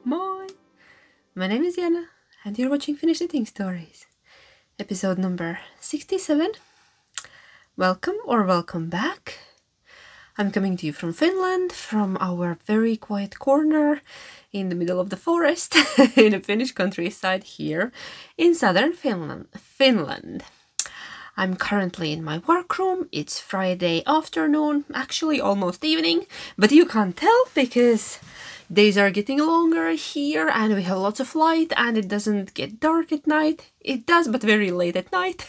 Moi! My name is Jana, and you're watching Finnish Knitting Stories, episode number 67. Welcome or welcome back. I'm coming to you from Finland, from our very quiet corner in the middle of the forest in the Finnish countryside here in southern Finland. I'm currently in my workroom. It's Friday afternoon, actually almost evening, but you can't tell because days are getting longer here and we have lots of light and it doesn't get dark at night. It does, but very late at night.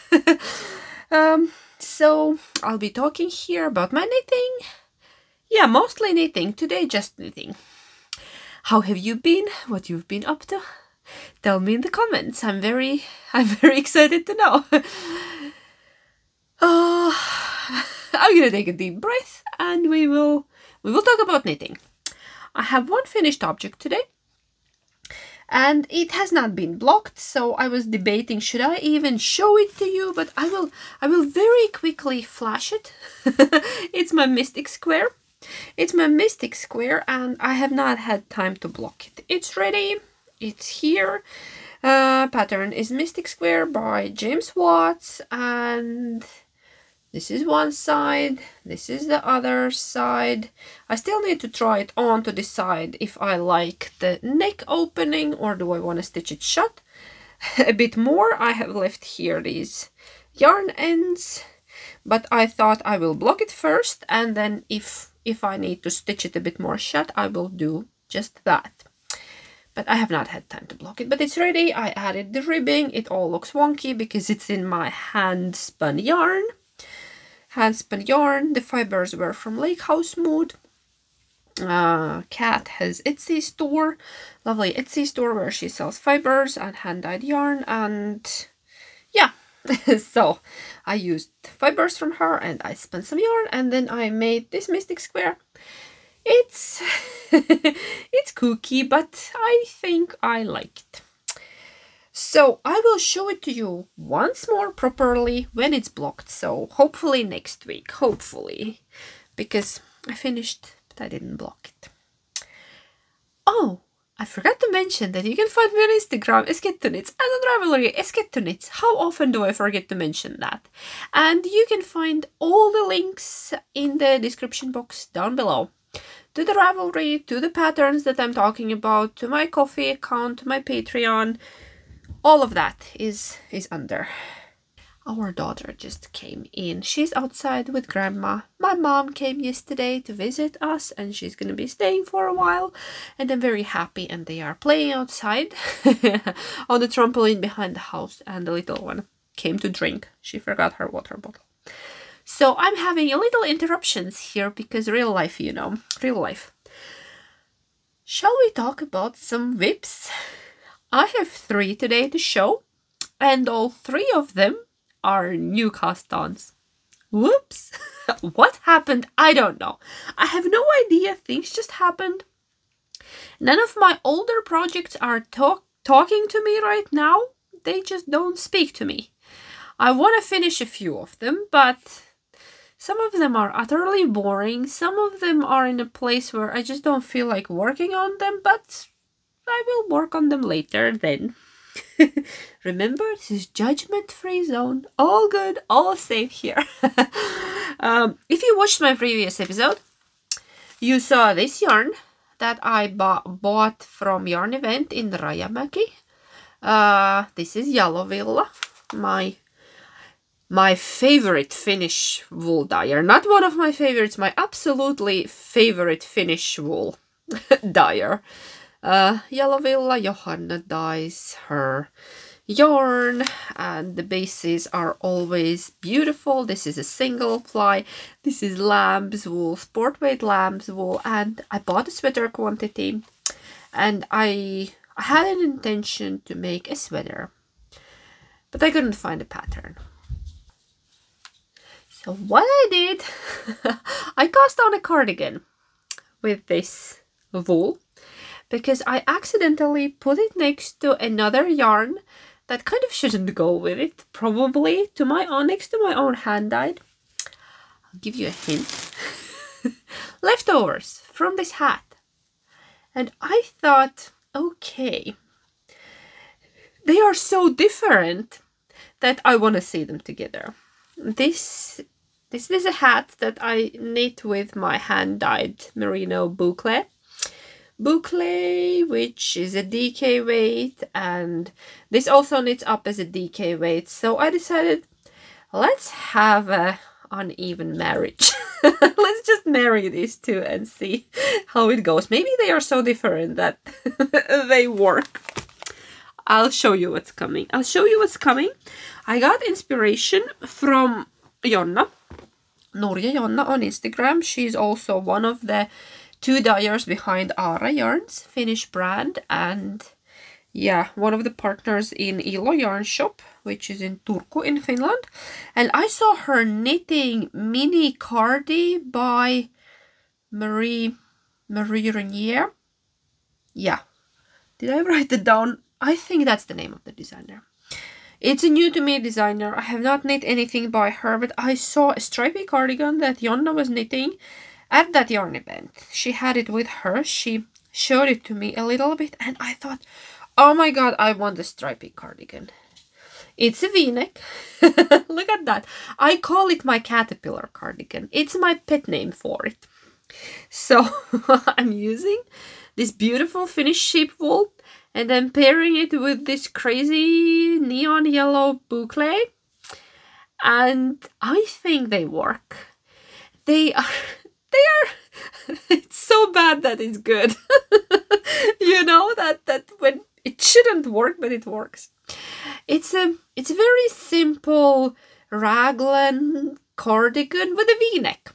So I'll be talking here about my knitting. Yeah, mostly knitting. Today just knitting. How have you been? What you've been up to? Tell me in the comments. I'm very excited to know. I'm gonna take a deep breath and we will talk about knitting. I have one finished object today and it has not been blocked, so I was debating should I even show it to you, but I will very quickly flash it. It's my mystic square. It's my mystic square and I have not had time to block it. It's ready. It's here. Pattern is Mystic Square by James Watts, and this is one side, this is the other side. I still need to try it on to decide if I like the neck opening or do I want to stitch it shut a bit more. I have left here these yarn ends, but I thought I will block it first and then if I need to stitch it a bit more shut, I will do just that. But I have not had time to block it, but it's ready. I added the ribbing. It all looks wonky because it's in my hand spun yarn. The fibers were from Lake House Mood. Kat has Etsy store, lovely Etsy store where she sells fibers and hand-dyed yarn, and yeah. So I used fibers from her and I spun some yarn and then I made this mystic square. It's it's kooky, but I think I like it. So I will show it to you once more properly when it's blocked. So hopefully next week, hopefully, because I finished, but I didn't block it. Oh, I forgot to mention that you can find me on Instagram, @knits, and on Ravelry, @knits. How often do I forget to mention that? And you can find all the links in the description box down below. To the Ravelry, to the patterns that I'm talking about, to my Ko-fi account, to my Patreon. All of that is under. Our daughter just came in. She's outside with grandma. My mom came yesterday to visit us and she's going to be staying for a while. And I'm very happy and they are playing outside on the trampoline behind the house. And the little one came to drink. She forgot her water bottle. So I'm having a little interruptions here because real life, you know, real life. Shall we talk about some whips? I have 3 today to show and all 3 of them are new cast-ons. Whoops! What happened? I don't know. I have no idea. Things just happened. None of my older projects are talking to me right now. They just don't speak to me. I want to finish a few of them, but some of them are utterly boring. Some of them are in a place where I just don't feel like working on them, but I will work on them later then. Remember, this is judgment-free zone. All good, all safe here. If you watched my previous episode, you saw this yarn that I bought from Yarn Event in Rajamäki. This is Jalovilla, my favorite Finnish wool dyer. Not one of my favorites, my absolutely favorite Finnish wool dyer. Jalovilla Johanna dyes her yarn and the bases are always beautiful. This is a single ply. This is lamb's wool, sport weight lamb's wool, and I bought a sweater quantity and I had an intention to make a sweater, but I couldn't find a pattern. So what I did, I cast on a cardigan with this wool because I accidentally put it next to another yarn that kind of shouldn't go with it, probably next to my own hand-dyed. I'll give you a hint. Leftovers from this hat. And I thought, Okay. They are so different that I want to see them together. This is a hat that I knit with my hand-dyed merino boucle. Boucle, which is a DK weight, and this also knits up as a DK weight. So I decided, let's have a uneven marriage. Let's just marry these two and see how it goes. Maybe they are so different that they work. I'll show you what's coming. I got inspiration from Jonna, Norja Jonna on Instagram. She's also one of the 2 dyers behind Ara Yarns, Finnish brand, and yeah, one of the partners in Ilo Yarn Shop, which is in Turku in Finland. And I saw her knitting mini cardi by Marie Renier. Yeah. Did I write it down? I think that's the name of the designer. It's a new to me designer. I have not knit anything by her, but I saw a stripy cardigan that Jonna was knitting at that yarn event. She had it with her. She showed it to me a little bit, and I thought, oh my god, I want a stripy cardigan. It's a v-neck. Look at that. I call it my caterpillar cardigan. It's my pet name for it. So I'm using this beautiful Finnish sheep wool, and then pairing it with this crazy neon yellow boucle. And I think they work. They are, it's so bad that it's good. You know, that when it shouldn't work, but it works. It's a very simple raglan cardigan with a v-neck.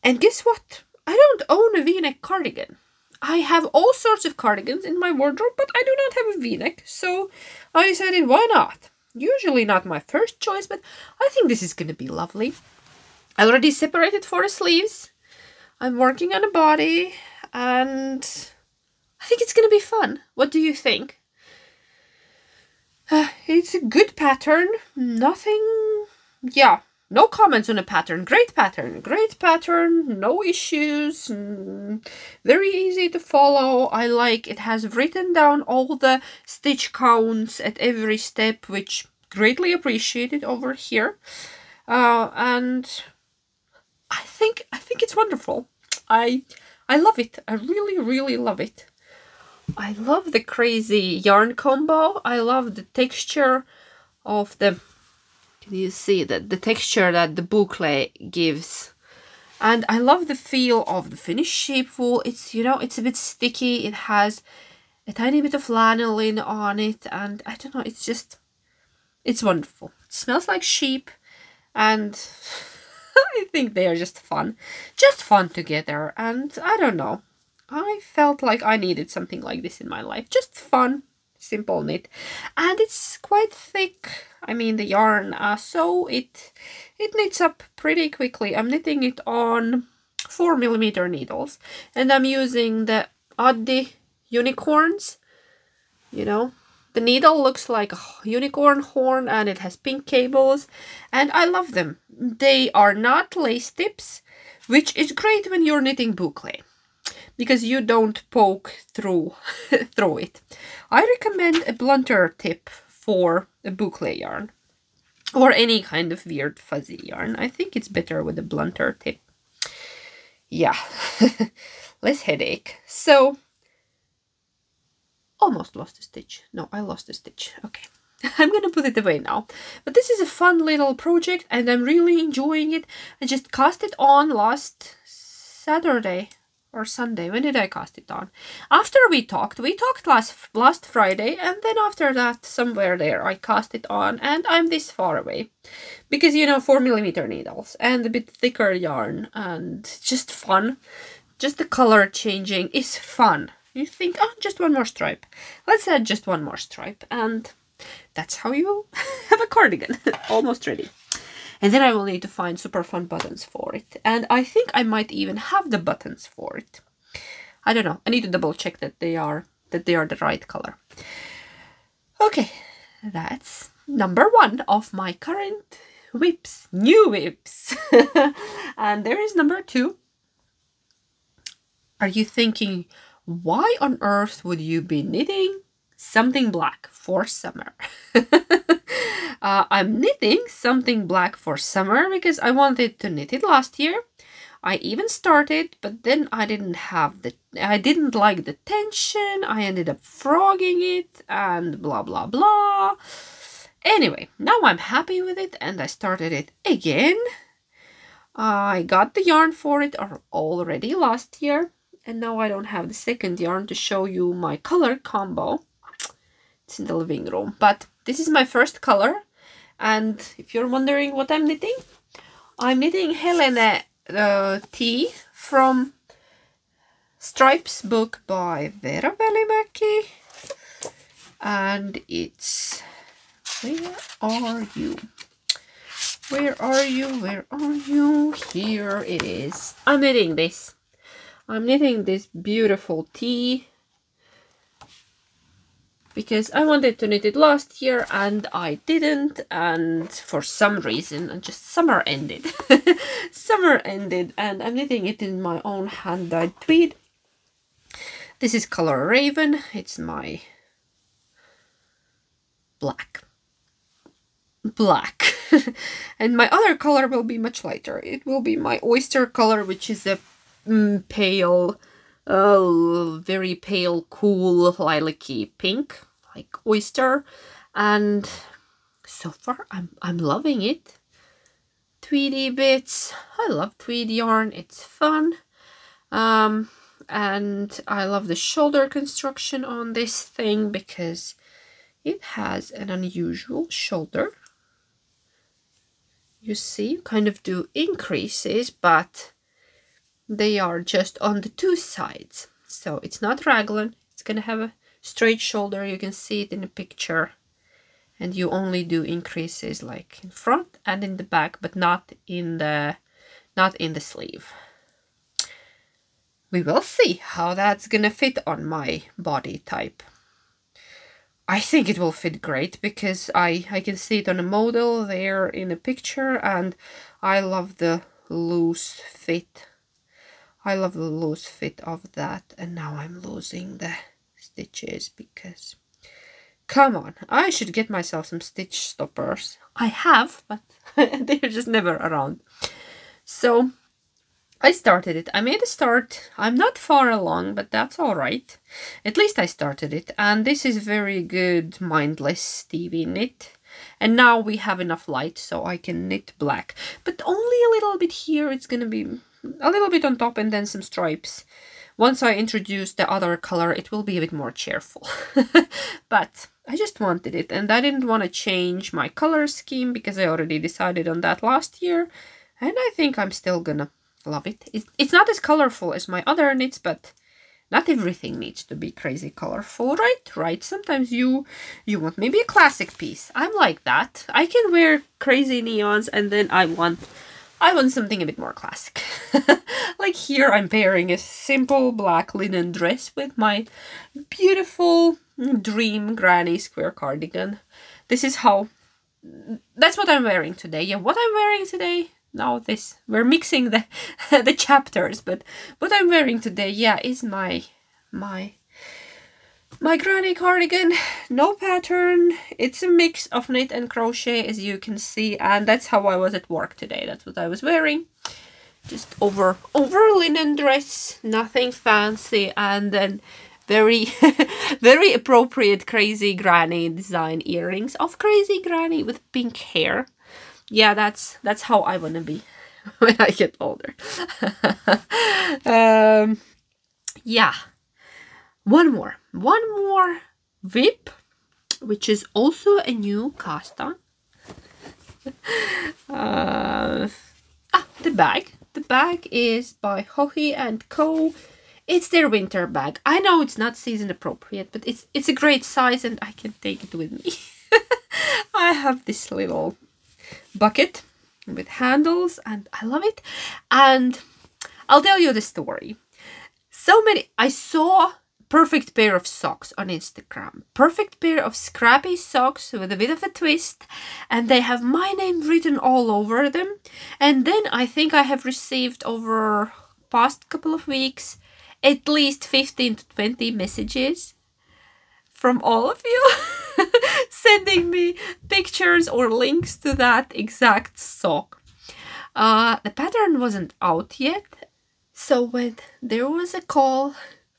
And guess what? I don't own a v-neck cardigan. I have all sorts of cardigans in my wardrobe, but I do not have a v-neck, so I decided, why not? Usually not my first choice, but I think this is going to be lovely. I already separated for the sleeves. I'm working on the body, and I think it's going to be fun. What do you think? It's a good pattern. Nothing... Yeah. No comments on the pattern. Great pattern. Great pattern. No issues. Very easy to follow. I like it has written down all the stitch counts at every step, which greatly appreciated over here. And I think it's wonderful. I love it. I really, really love it. I love the crazy yarn combo. I love the texture of the... You see that the texture that the boucle gives, and I love the feel of the Finnish sheep wool. It's, you know, it's a bit sticky. It has a tiny bit of lanolin on it, and I don't know, it's just, it's wonderful. It smells like sheep, and I think they are just fun together. And I don't know, I felt like I needed something like this in my life. Just fun, simple knit, and it's quite thick. I mean, the yarn, so it knits up pretty quickly. I'm knitting it on 4mm needles, and I'm using the Addi unicorns. You know, the needle looks like a unicorn horn, and it has pink cables, and I love them. They are not lace tips, which is great when you're knitting boucle, because you don't poke through it. I recommend a blunter tip for a boucle yarn, or any kind of weird fuzzy yarn. I think it's better with a blunter tip. Yeah, less headache. So, almost lost a stitch. No, I lost a stitch. Okay, I'm gonna put it away now. But this is a fun little project, and I'm really enjoying it. I just cast it on last Saturday or Sunday. When did I cast it on? After we talked last Friday, and then after that, somewhere there, I cast it on, and I'm this far away. Because, you know, 4mm needles, and a bit thicker yarn, and just fun. Just the color changing is fun. You think, oh, just one more stripe. Let's add just one more stripe, and that's how you have a cardigan. Almost ready. And then I will need to find super fun buttons for it. And I think I might even have the buttons for it. I don't know. I need to double check that they are the right color. Okay, that's number 1 of my current whips, new whips. And there is number 2. Are you thinking, Why on earth would you be knitting something black for summer? I'm knitting something black for summer because I wanted to knit it last year. I even started, but then I didn't like the tension. I ended up frogging it and blah blah blah. Anyway, now I'm happy with it and I started it again. I got the yarn for it already last year, and now I don't have the second yarn to show you my color combo. It's in the living room, but this is my first color. And if you're wondering what I'm knitting Helena Tea from Stripes book by Vera Välimäki. And it's, where are you? Where are you? Where are you? Here it is. I'm knitting this. I'm knitting this beautiful tea because I wanted to knit it last year and I didn't, and for some reason, and just summer ended. Summer ended and I'm knitting it in my own hand-dyed tweed. This is color Raven. It's my black. And my other color will be much lighter. It will be my oyster color, which is a pale, very pale, cool, lilac-y pink, like oyster. And so far I'm loving it. Tweedy bits. I love tweed yarn. It's fun. And I love the shoulder construction on this thing because it has an unusual shoulder. You see, you kind of do increases, but they are just on the two sides. So it's not raglan. It's going to have a straight shoulder. You can see it in the picture. And you only do increases like in front and in the back, but not in the sleeve. We will see how that's going to fit on my body type. I think it will fit great because I can see it on a model there in a picture, and I love the loose fit. I love the loose fit of that, and now I'm losing the stitches because, come on, I should get myself some stitch stoppers. I have, but they're just never around. So I started it. I made a start. I'm not far along, but that's all right. At least I started it. And this is very good mindless Stevie knit. And now we have enough light so I can knit black. But only a little bit here. It's going to be a little bit on top and then some stripes. Once I introduce the other color, it will be a bit more cheerful. But I just wanted it. And I didn't want to change my color scheme because I already decided on that last year. And I think I'm still gonna love it. It's not as colorful as my other knits, but not everything needs to be crazy colorful, right? Sometimes you want maybe a classic piece. I'm like that. I can wear crazy neons and then I want something a bit more classic. Like here I'm pairing a simple black linen dress with my beautiful dream granny square cardigan. That's what I'm wearing today. Yeah, what I'm wearing today, now we're mixing the the chapters, but what I'm wearing today, yeah, is my granny cardigan. No pattern. It's a mix of knit and crochet, as you can see, and that's how I was at work today. That's what I was wearing. Just over linen dress, nothing fancy, and then very very appropriate crazy granny design earrings of crazy granny with pink hair. Yeah, that's how I want to be when I get older. Yeah. One more whip, which is also a new cast-on. The bag. The bag is by Hohi & Co. It's their winter bag. I know it's not season appropriate, but it's a great size and I can take it with me. I have this little bucket with handles and I love it. And I'll tell you the story. I saw perfect pair of socks on Instagram. Perfect pair of scrappy socks with a bit of a twist, and they have my name written all over them. And then I think I have received over past couple of weeks at least 15 to 20 messages from all of you sending me pictures or links to that exact sock. The pattern wasn't out yet, so when there was a call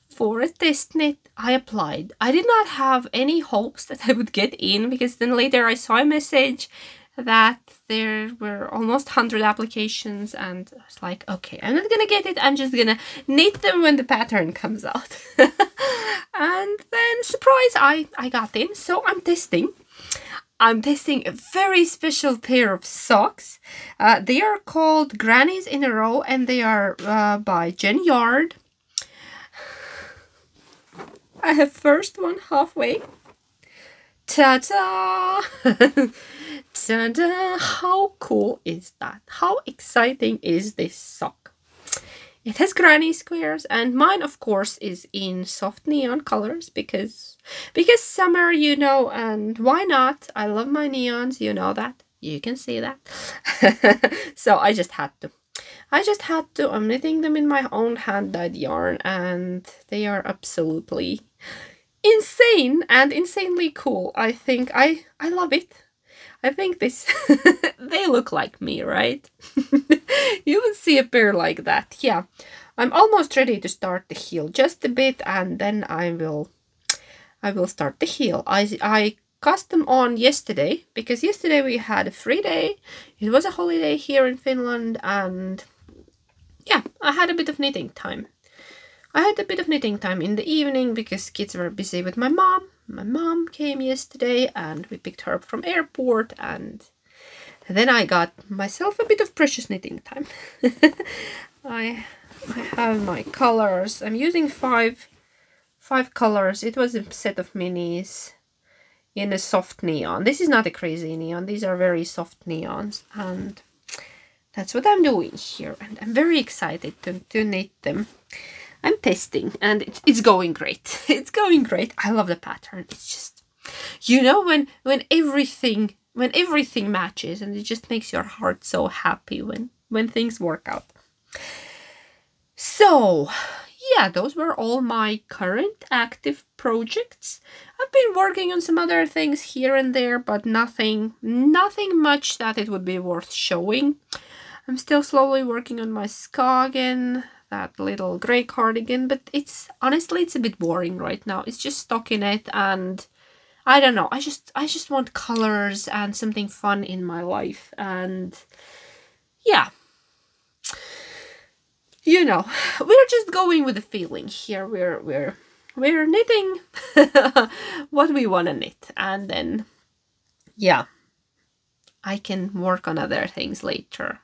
for a test knit, I applied. I did not have any hopes that I would get in, because then later I saw a message that there were almost 100 applications, and I was like, okay, I'm not gonna get it, I'm just gonna knit them when the pattern comes out. And then, surprise, I got in, so I'm testing. I'm testing a very special pair of socks. They are called Grannies in a Row, and they are by Jen Yard. I have first one halfway. Ta-da! Ta-da! How cool is that? How exciting is this sock? It has granny squares, and mine, of course, is in soft neon colors because summer, you know, and why not? I love my neons, you know that. You can see that. So I just had to. I'm knitting them in my own hand-dyed yarn, and they are absolutely insane and insanely cool. I think I love it. I think this they look like me, right? You would see a pair like that. Yeah, I'm almost ready to start the heel, just a bit, and then I will start the heel. I cast them on yesterday because yesterday we had a free day. It was a holiday here in Finland, and yeah, I had a bit of knitting time. I had a bit of knitting time in the evening because kids were busy with my mom. My mom came yesterday and we picked her up from airport, and then I got myself a bit of precious knitting time. I have my colors. I'm using five colors. It was a set of minis in a soft neon. This is not a crazy neon. These are very soft neons, and that's what I'm doing here. And I'm very excited to knit them. I'm testing, and it's going great. It's going great. I love the pattern. It's just, you know, when everything matches, and it just makes your heart so happy when things work out. So yeah, those were all my current active projects. I've been working on some other things here and there, but nothing much that it would be worth showing. I'm still slowly working on my Skagen, that little grey cardigan, but honestly it's a bit boring right now. It's just stockinette, and I don't know, I just want colors and something fun in my life, and yeah, you know, we're just going with the feeling here. We're knitting what we want to knit, and then yeah, I can work on other things later.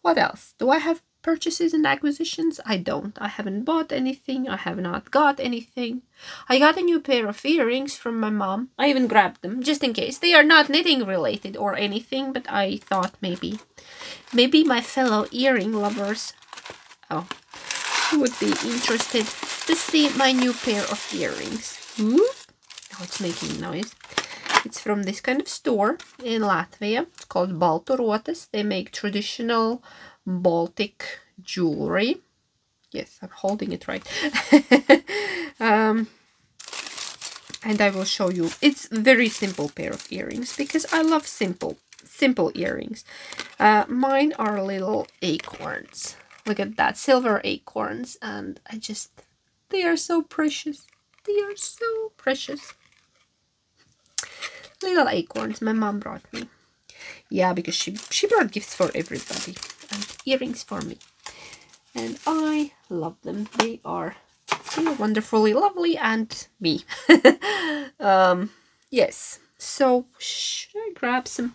What else? Do I have purchases and acquisitions? I don't. I haven't bought anything. I have not got anything. I got a new pair of earrings from my mom. I even grabbed them just in case. They are not knitting related or anything, but I thought maybe my fellow earring lovers would be interested to see my new pair of earrings. Ooh. Oh, it's making noise. It's from this kind of store in Latvia. It's called Balturotes. They make traditional Baltic jewelry. Yes, I'm holding it right. And I will show you. It's a very simple pair of earrings because I love simple earrings. Mine are little acorns. Look at that, silver acorns, and they are so precious. They are so precious. Little acorns my mom brought me. Yeah, because she brought gifts for everybody and earrings for me. And I love them. They are wonderfully lovely and me. Yes. So should I grab something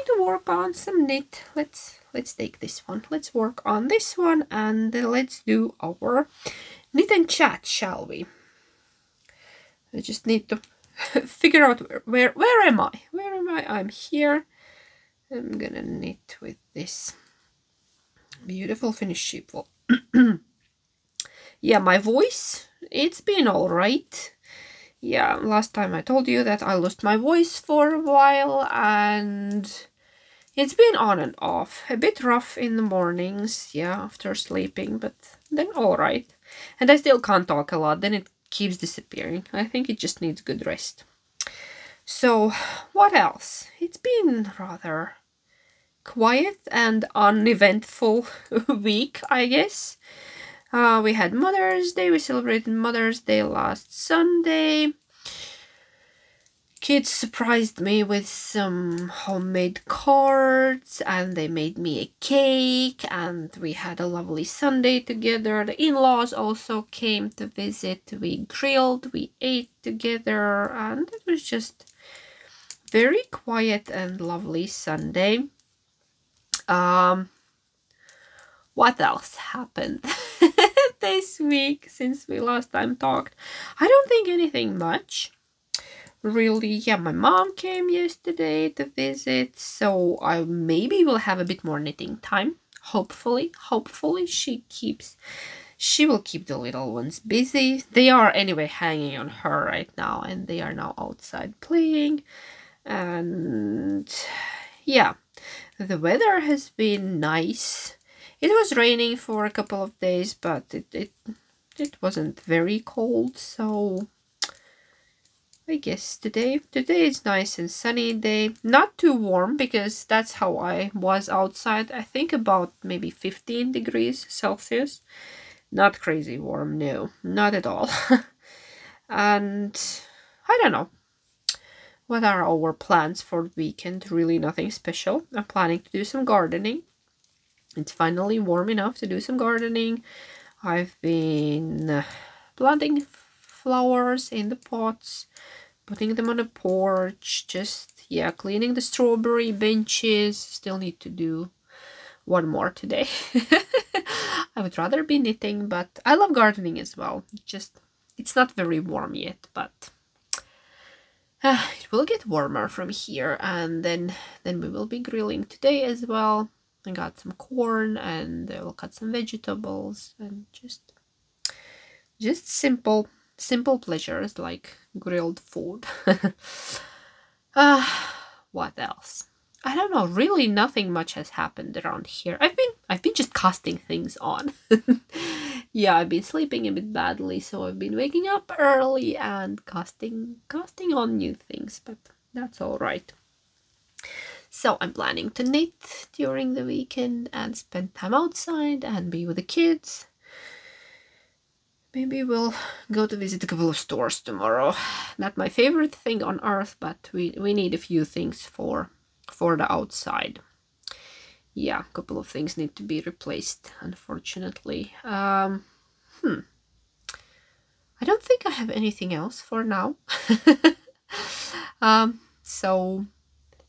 to work on, some knit? Let's take this one. Let's work on this one, and then let's do our knit and chat, shall we? I just need to figure out where am I? Where am I? I'm here. I'm gonna knit with this beautiful Finnish sheepwool. Yeah, my voice, it's been all right. Yeah, last time I told you that I lost my voice for a while, and It's been on and off. A bit rough in the mornings, yeah, after sleeping, but then alright. And I still can't talk a lot, then it keeps disappearing. I think it just needs good rest. So, what else? It's been rather quiet and uneventful week, I guess. We had Mother's Day. We celebrated Mother's Day last Sunday. Kids surprised me with some homemade cards, and they made me a cake, and we had a lovely Sunday together. The in-laws also came to visit. We grilled, we ate together, and it was just very quiet and lovely Sunday. What else happened this week since we last time talked? I don't think anything much. Really, yeah, my mom came yesterday to visit, so I maybe will have a bit more knitting time. Hopefully she will keep the little ones busy. They are anyway hanging on her right now, and they are now outside playing. And yeah, the weather has been nice. It was raining for a couple of days, but it wasn't very cold, so I guess today is nice and sunny day. Not too warm, because that's how I was outside. I think about maybe 15 degrees Celsius. Not crazy warm, no, not at all. And I don't know. What are our plans for the weekend? Really nothing special. I'm planning to do some gardening. It's finally warm enough to do some gardening. I've been planting flowers in the pots, putting them on the porch, just, yeah, cleaning the strawberry benches. Still need to do one more today. I would rather be knitting, but I love gardening as well. It's not very warm yet, but it will get warmer from here, and then we will be grilling today as well. I got some corn, and I will cut some vegetables, and just simple pleasures like grilled food. What else? I don't know, really nothing much has happened around here. I've been just casting things on. Yeah, I've been sleeping a bit badly, so I've been waking up early and casting on new things, but that's all right. So I'm planning to knit during the weekend and spend time outside and be with the kids. Maybe we'll go to visit a couple of stores tomorrow. Not my favorite thing on earth, but we need a few things for the outside. Yeah, a couple of things need to be replaced, unfortunately. I don't think I have anything else for now. So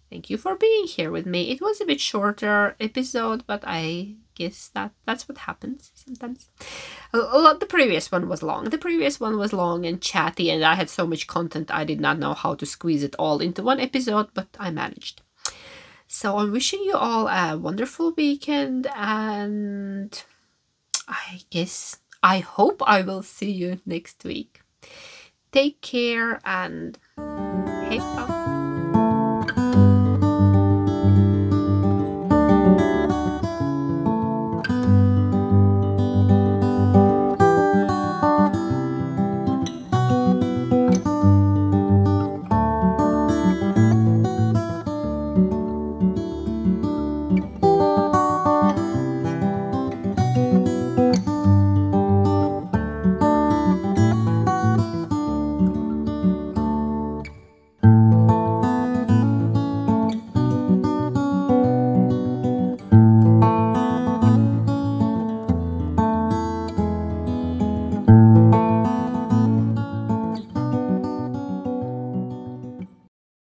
thank you for being here with me. It was a bit shorter episode, but I guess that's what happens sometimes. The previous one was long. The previous one was long and chatty, and I had so much content I did not know how to squeeze it all into one episode, but I managed. So I'm wishing you all a wonderful weekend, and I hope I will see you next week. Take care, and hey, bye.